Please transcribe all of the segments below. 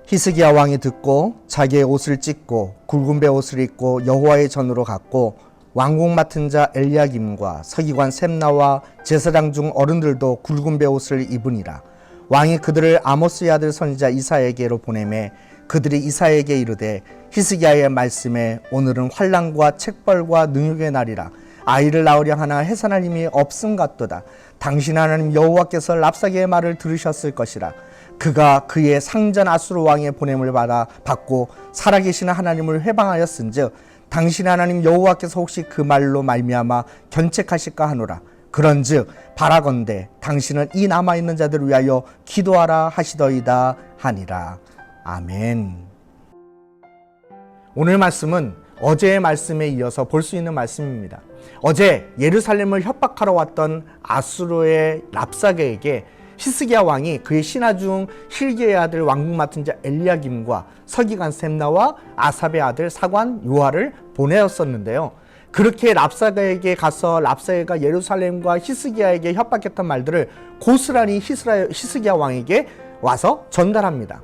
히스기야 왕이 듣고 자기의 옷을 찢고 굵은 베옷을 입고 여호와의 전으로 갔고 왕궁 맡은 자 엘리야김과 서기관 셈나와 제사장 중 어른들도 굵은 베옷을 입으니라. 왕이 그들을 아모스의 아들 선지자 이사야에게로 보내매 그들이 이사야에게 이르되 히스기야의 말씀에 오늘은 환난과 책벌과 능욕의 날이라. 아이를 낳으려 하나 해산할 힘이 없음 같도다. 당신 하나님 여호와께서 랍사게의 말을 들으셨을 것이라. 그가 그의 상전 아수르 왕의 보냄을 받고 살아계시는 하나님을 회방하였은즉 당신 하나님 여호와께서 혹시 그 말로 말미암아 견책하실까 하노라. 그런즉 바라건대 당신은 이 남아있는 자들을 위하여 기도하라 하시더이다 하니라. 아멘. 오늘 말씀은 어제의 말씀에 이어서 볼 수 있는 말씀입니다. 어제 예루살렘을 협박하러 왔던 아수르의 랍사게에게 히스기야 왕이 그의 신하 중 힐기야의 아들 왕궁 맡은 자 엘리야김과 서기관 셈나와 아삽의 아들 사관 요아를 보내었었는데요. 그렇게 랍사게에게 가서 랍사게가 예루살렘과 히스기야에게 협박했던 말들을 고스란히 히스기야 왕에게 와서 전달합니다.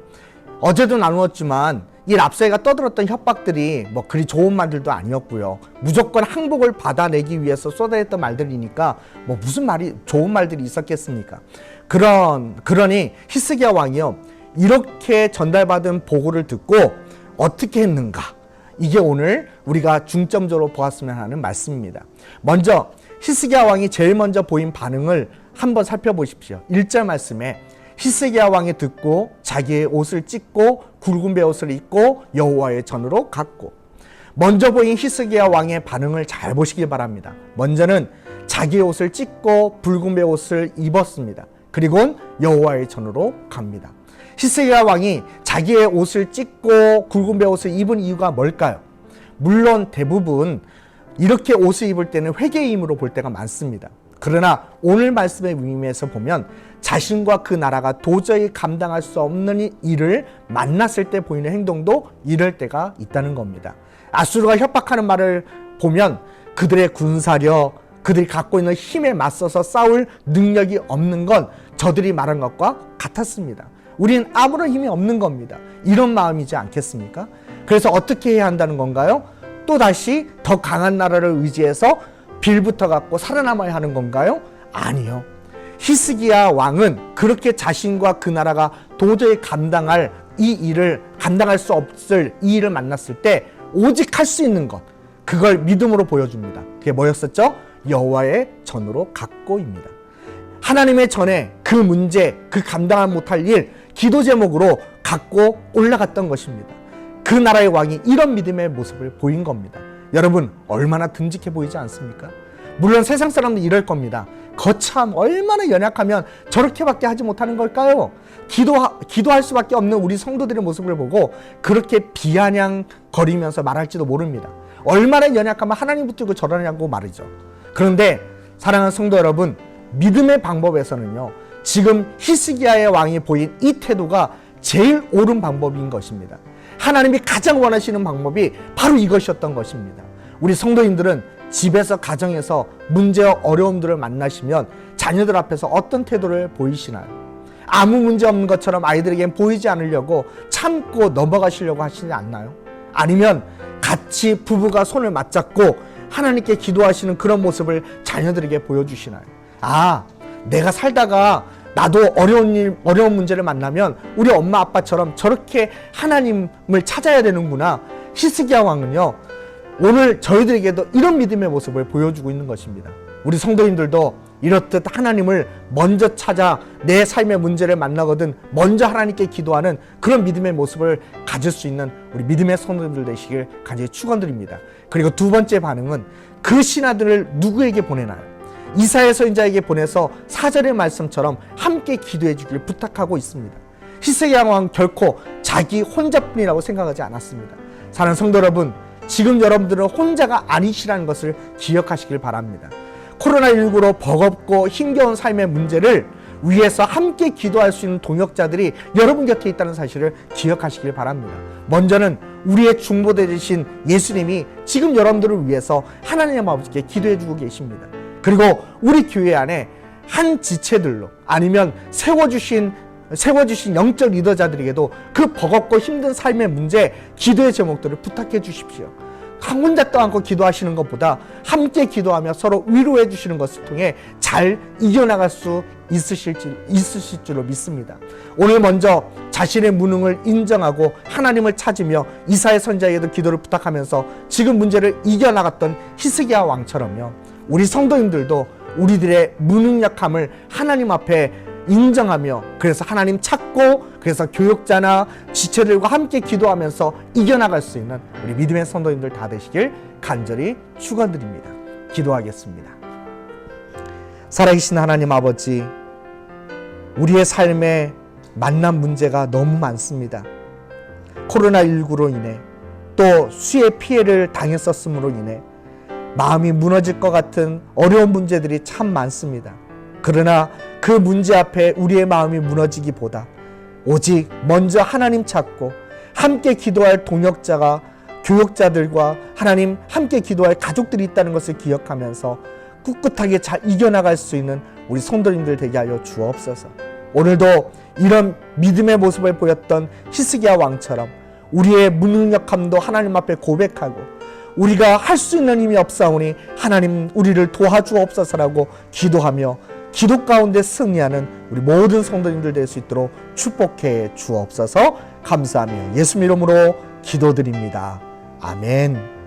어제도 나누었지만 이 랍사게가 떠들었던 협박들이 그리 좋은 말들도 아니었고요. 무조건 항복을 받아내기 위해서 쏟아냈던 말들이니까 무슨 말이 좋은 말들이 있었겠습니까? 그러니 히스기야 왕이요, 이렇게 전달받은 보고를 듣고 어떻게 했는가? 이게 오늘 우리가 중점적으로 보았으면 하는 말씀입니다. 먼저 히스기야 왕이 제일 먼저 보인 반응을 한번 살펴보십시오. 1절 말씀에 히스기야 왕이 듣고 자기의 옷을 찢고 굵은 베옷을 입고 여호와의 전으로 갔고. 먼저 보인 히스기야 왕의 반응을 잘 보시기 바랍니다. 먼저는 자기의 옷을 찢고 굵은 베옷을 입었습니다. 그리고 여호와의 전으로 갑니다. 히스기야 왕이 자기의 옷을 찢고 굵은 베옷을 입은 이유가 뭘까요? 물론 대부분 이렇게 옷을 입을 때는 회개의 힘으로 볼 때가 많습니다. 그러나 오늘 말씀의 의미에서 보면 자신과 그 나라가 도저히 감당할 수 없는 일을 만났을 때 보이는 행동도 이럴 때가 있다는 겁니다. 아수르가 협박하는 말을 보면 그들의 군사력, 그들이 갖고 있는 힘에 맞서서 싸울 능력이 없는 건 저들이 말한 것과 같았습니다. 우리는 아무런 힘이 없는 겁니다. 이런 마음이지 않겠습니까? 그래서 어떻게 해야 한다는 건가요? 또다시 더 강한 나라를 의지해서 빌부터 갖고 살아남아야 하는 건가요? 아니요. 히스기야 왕은 그렇게 자신과 그 나라가 도저히 감당할 수 없을 이 일을 만났을 때 오직 할 수 있는 것, 그걸 믿음으로 보여줍니다. 그게 뭐였었죠? 여호와의 전으로 갔고입니다. 하나님의 전에 그 문제, 그 감당을 못할 일, 기도 제목으로 갖고 올라갔던 것입니다. 그 나라의 왕이 이런 믿음의 모습을 보인 겁니다. 여러분, 얼마나 듬직해 보이지 않습니까? 물론 세상 사람도 이럴 겁니다. 거참 얼마나 연약하면 저렇게밖에 하지 못하는 걸까요? 기도할 수밖에 없는 우리 성도들의 모습을 보고 그렇게 비아냥거리면서 말할지도 모릅니다. 얼마나 연약하면 하나님 붙들고 저러냐고 말이죠. 그런데 사랑하는 성도 여러분, 믿음의 방법에서는요, 지금 히스기야의 왕이 보인 이 태도가 제일 옳은 방법인 것입니다. 하나님이 가장 원하시는 방법이 바로 이것이었던 것입니다. 우리 성도님들은 집에서, 가정에서 문제와 어려움들을 만나시면 자녀들 앞에서 어떤 태도를 보이시나요? 아무 문제 없는 것처럼 아이들에겐 보이지 않으려고 참고 넘어가시려고 하시지 않나요? 아니면 같이 부부가 손을 맞잡고 하나님께 기도하시는 그런 모습을 자녀들에게 보여주시나요? 내가 살다가 나도 어려운 문제를 만나면 우리 엄마 아빠처럼 저렇게 하나님을 찾아야 되는구나. 히스기야 왕은요, 오늘 저희들에게도 이런 믿음의 모습을 보여주고 있는 것입니다. 우리 성도님들도 이렇듯 하나님을 먼저 찾아 내 삶의 문제를 만나거든 먼저 하나님께 기도하는 그런 믿음의 모습을 가질 수 있는 우리 믿음의 성도님들 되시길 간절히 축원드립니다. 그리고 두 번째 반응은 그 신하들을 누구에게 보내나요? 이사야 선지자에게 보내서 4절의 말씀처럼 함께 기도해 주길 부탁하고 있습니다. 히스기야 왕은 결코 자기 혼자뿐이라고 생각하지 않았습니다. 사랑하는 성도 여러분, 지금 여러분들은 혼자가 아니시라는 것을 기억하시길 바랍니다. 코로나19로 버겁고 힘겨운 삶의 문제를 위해서 함께 기도할 수 있는 동역자들이 여러분 곁에 있다는 사실을 기억하시길 바랍니다. 먼저는 우리의 중보대 되신 예수님이 지금 여러분들을 위해서 하나님 아버지께 기도해 주고 계십니다. 그리고 우리 교회 안에 한 지체들로 아니면 세워주신 세워주신 영적 리더자들에게도 그 버겁고 힘든 삶의 문제, 기도의 제목들을 부탁해 주십시오. 혼자 떠안고 기도하시는 것보다 함께 기도하며 서로 위로해 주시는 것을 통해 잘 이겨나갈 수 있으실 줄로 믿습니다. 오늘 먼저 자신의 무능을 인정하고 하나님을 찾으며 이사야 선지자에게도 기도를 부탁하면서 지금 문제를 이겨나갔던 히스기야 왕처럼요, 우리 성도님들도 우리들의 무능력함을 하나님 앞에 인정하며 그래서 하나님 찾고 그래서 교역자나 지체들과 함께 기도하면서 이겨나갈 수 있는 우리 믿음의 성도님들 다 되시길 간절히 축원드립니다. 기도하겠습니다. 살아계신 하나님 아버지, 우리의 삶에 만난 문제가 너무 많습니다. 코로나19로 인해 또 수해 피해를 당했었음으로 인해 마음이 무너질 것 같은 어려운 문제들이 참 많습니다. 그러나 그 문제 앞에 우리의 마음이 무너지기보다 오직 먼저 하나님 찾고 함께 기도할 동역자가 교역자들과 하나님 함께 기도할 가족들이 있다는 것을 기억하면서 꿋꿋하게 잘 이겨나갈 수 있는 우리 성도님들 되게 하여 주옵소서. 오늘도 이런 믿음의 모습을 보였던 히스기야 왕처럼 우리의 무능력함도 하나님 앞에 고백하고 우리가 할 수 있는 힘이 없사오니 하나님 우리를 도와주옵소서라고 기도하며 기도 가운데 승리하는 우리 모든 성도님들 될 수 있도록 축복해 주옵소서. 감사하며 예수님 이름으로 기도드립니다. 아멘.